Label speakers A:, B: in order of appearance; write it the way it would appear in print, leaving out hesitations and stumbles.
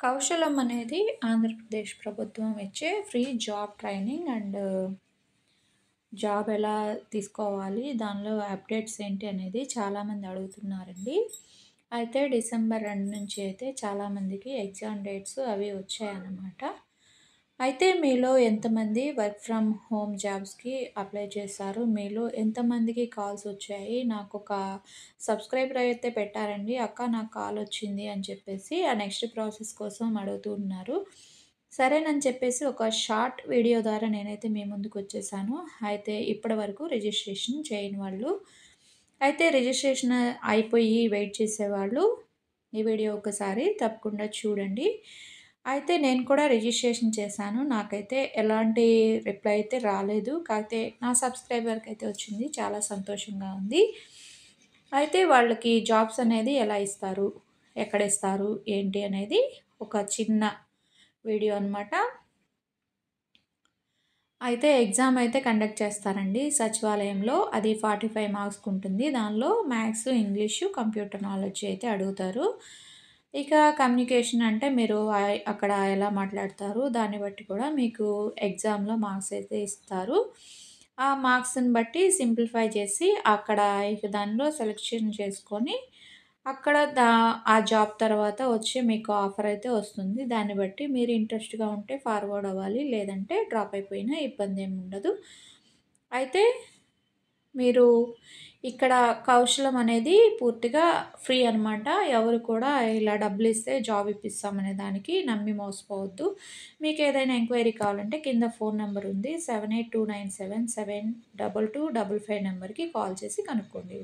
A: కౌశలం అనేది ఆంధ్రప్రదేశ్ ప్రభుత్వం ఇచ్చే free job training and job ఎలా తీసుకోవాలి, దానిలో అప్డేట్స్ ఏంటి అనేది చాలామంది అడుగుతున్నారండి. అయితే డిసెంబర్ 2 నుంచి అయితే చాలామందికి ఎగ్జామ్ డేట్స్ అవి వచ్చాయన్నమాట. అయితే మీలో ఎంతమంది వర్క్ ఫ్రమ్ హోమ్ జాబ్స్‌కి అప్లై చేశారు? మీలో ఎంతమందికి కాల్స్ వచ్చాయి? నాకొక సబ్స్క్రైబర్ అయితే పెట్టారండి. "అక్క నాకు కాలొచ్చింది" అని చెప్పేసి ఆ నెక్స్ట్ ప్రాసెస్ కోసం అడుగుతూ ఉన్నారు. సరేనని చెప్పేసి ఒక షార్ట్ వీడియో ద్వారా నేనైతే మీ ముందుకొచ్చేసాను. అయితే ఇప్పటి వరకు రిజిస్ట్రేషన్ చేయని వాళ్ళు, అయితే రిజిస్ట్రేషన్ అయిపోయి వెయిట్ చేసేవాళ్ళు ఈ వీడియో ఒకసారి తప్పకుండా చూడండి. అయితే నేను కూడా రిజిస్ట్రేషన్ చేశాను. నాకైతే ఎలాంటి రిప్లై అయితే రాలేదు. కాకపోతే నా సబ్స్క్రైబర్‌కైతే వచ్చింది. చాలా సంతోషంగా ఉంది. అయితే వాళ్ళకి జాబ్స్ అనేది ఎలా ఇస్తారు? ఎక్కడిస్తారు? ఏంటి అనేది ఒక చిన్న వీడియో అనమాట. అయితే ఎగ్జామ్ అయితే కండక్ట్ చేస్తారండి సచివాలయంలో. అది 45 మార్క్స్‌కుంటుంది. దానిలో మ్యాథ్స్, ఇంగ్లీషు, కంప్యూటర్ నాలెడ్జ్ అయితే అడుగుతారు. ఇక కమ్యూనికేషన్ అంటే మీరు అక్కడ ఎలా మాట్లాడతారు, దాన్ని బట్టి కూడా మీకు ఎగ్జామ్‌లో మార్క్స్ అయితే ఇస్తారు. ఆ మార్క్స్‌ని బట్టి సింప్లిఫై చేసి అక్కడ ఇక దానిలో సెలెక్షన్ చేసుకొని అక్కడ ఆ జాబ్ తర్వాత వచ్చి మీకు ఆఫర్ అయితే వస్తుంది. దాన్ని బట్టి మీరు ఇంట్రెస్ట్‌గా ఉంటే ఫార్వర్డ్ అవ్వాలి. లేదంటే డ్రాప్ అయిపోయినా ఇబ్బందేమి ఉండదు. అయితే మీరు ఇక్కడ కౌశలం అనేది పూర్తిగా ఫ్రీ అనమాట. ఎవరు కూడా ఇలా డబ్బులిస్తే జాబ్ ఇప్పిస్తామనే దానికి నమ్మి మోసపోవద్దు. మీకేదైనా ఎంక్వైరీ కావాలంటే కింద ఫోన్ నంబర్ ఉంది. 7829777225 నెంబర్‌కి కాల్ చేసి కనుక్కోండి.